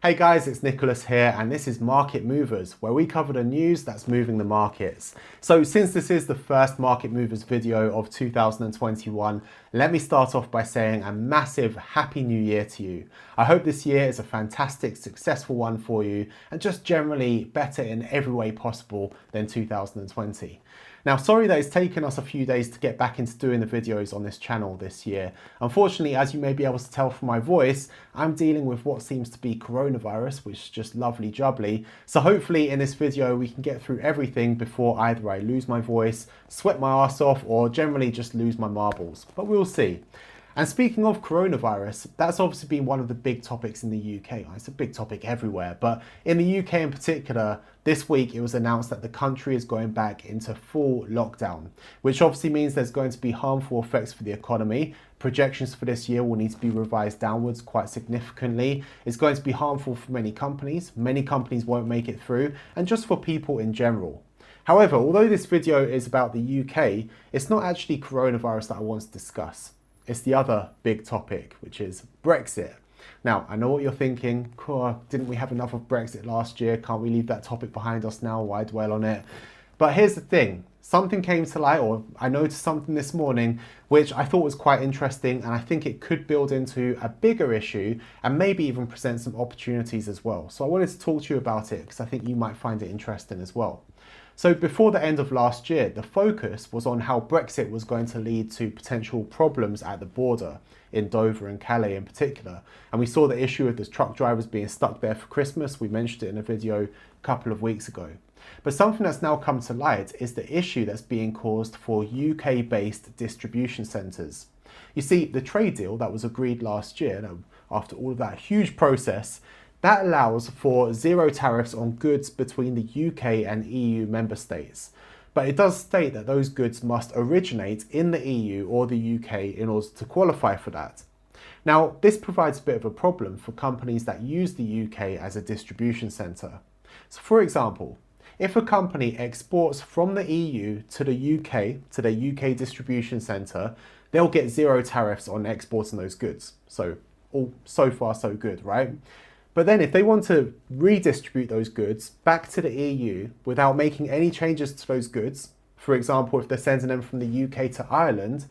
Hey guys, it's Nicholas here, and this is Market Movers, where we cover the news that's moving the markets. So since this is the first Market Movers video of 2021, let me start off by saying a massive Happy New Year to you. I hope this year is a fantastic, successful one for you, and just generally better in every way possible than 2020. Now, sorry that it's taken us a few days to get back into doing the videos on this channel this year. Unfortunately, as you may be able to tell from my voice, I'm dealing with what seems to be coronavirus, which is just lovely jubbly. So hopefully in this video, we can get through everything before either I lose my voice, sweat my ass off, or generally just lose my marbles. But we'll see. And speaking of coronavirus, that's obviously been one of the big topics in the UK. It's a big topic everywhere, but in the UK in particular, this week it was announced that the country is going back into full lockdown, which obviously means there's going to be harmful effects for the economy. Projections for this year will need to be revised downwards quite significantly. It's going to be harmful for many companies. Many companies won't make it through, and just for people in general. However, although this video is about the UK, it's not actually coronavirus that I want to discuss. It's the other big topic, which is Brexit. Now, I know what you're thinking, didn't we have enough of Brexit last year? Can't we leave that topic behind us now? Why dwell on it? But here's the thing, something came to light, or I noticed something this morning, which I thought was quite interesting, and I think it could build into a bigger issue and maybe even present some opportunities as well. So I wanted to talk to you about it because I think you might find it interesting as well. So before the end of last year, the focus was on how Brexit was going to lead to potential problems at the border in Dover and Calais in particular. And we saw the issue of the truck drivers being stuck there for Christmas. We mentioned it in a video a couple of weeks ago. But something that's now come to light is the issue that's being caused for UK-based distribution centres. You see, the trade deal that was agreed last year, after all of that huge process, that allows for zero tariffs on goods between the UK and EU member states. But it does state that those goods must originate in the EU or the UK in order to qualify for that. Now, this provides a bit of a problem for companies that use the UK as a distribution centre. So for example, if a company exports from the EU to the UK, to their UK distribution centre, they'll get zero tariffs on exporting those goods. So all so far so good, right? But then if they want to redistribute those goods back to the EU without making any changes to those goods, for example, if they're sending them from the UK to Ireland,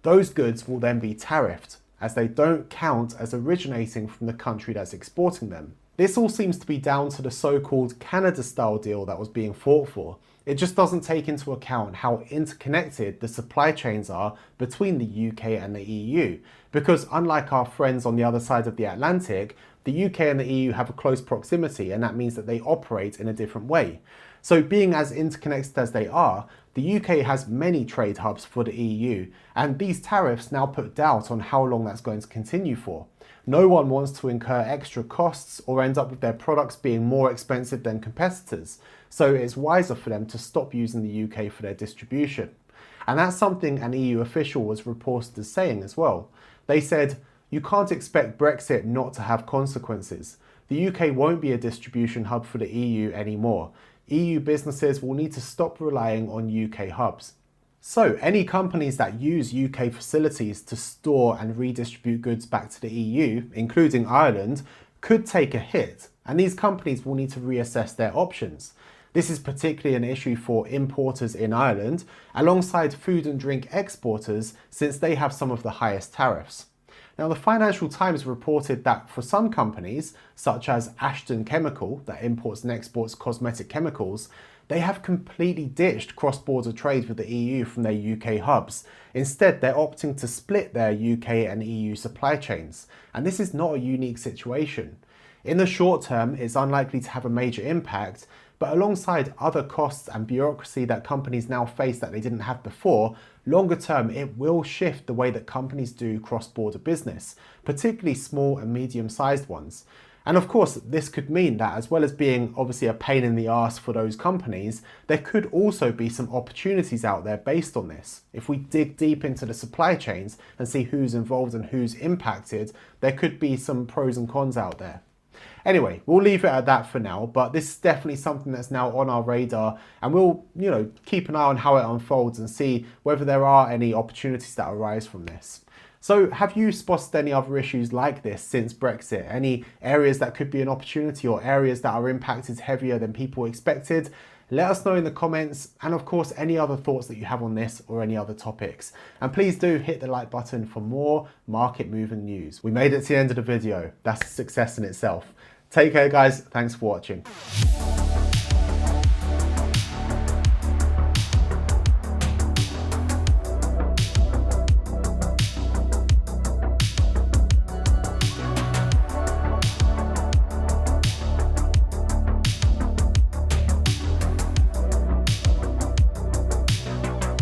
those goods will then be tariffed as they don't count as originating from the country that's exporting them. This all seems to be down to the so-called Canada-style deal that was being fought for. It just doesn't take into account how interconnected the supply chains are between the UK and the EU. Because unlike our friends on the other side of the Atlantic, the UK and the EU have a close proximity, and that means that they operate in a different way. So being as interconnected as they are, the UK has many trade hubs for the EU, and these tariffs now put doubt on how long that's going to continue for. No one wants to incur extra costs or end up with their products being more expensive than competitors, so it's wiser for them to stop using the UK for their distribution. And that's something an EU official was reported as saying as well. They said, "You can't expect Brexit not to have consequences. The UK won't be a distribution hub for the EU anymore. EU businesses will need to stop relying on UK hubs." So any companies that use UK facilities to store and redistribute goods back to the EU, including Ireland, could take a hit, and these companies will need to reassess their options. This is particularly an issue for importers in Ireland, alongside food and drink exporters, since they have some of the highest tariffs. Now, the Financial Times reported that for some companies, such as Ashton Chemical, that imports and exports cosmetic chemicals, they have completely ditched cross-border trade with the EU from their UK hubs. Instead, they're opting to split their UK and EU supply chains. And this is not a unique situation. In the short term, it's unlikely to have a major impact, but alongside other costs and bureaucracy that companies now face that they didn't have before, longer term, it will shift the way that companies do cross-border business, particularly small and medium-sized ones. And of course, this could mean that as well as being obviously a pain in the arse for those companies, there could also be some opportunities out there based on this. If we dig deep into the supply chains and see who's involved and who's impacted, there could be some pros and cons out there. Anyway, we'll leave it at that for now, but this is definitely something that's now on our radar, and we'll, keep an eye on how it unfolds and see whether there are any opportunities that arise from this. So have you spotted any other issues like this since Brexit? Any areas that could be an opportunity or areas that are impacted heavier than people expected? Let us know in the comments, and of course any other thoughts that you have on this or any other topics. And please do hit the like button for more market moving news. We made it to the end of the video. That's a success in itself. Take care guys, thanks for watching.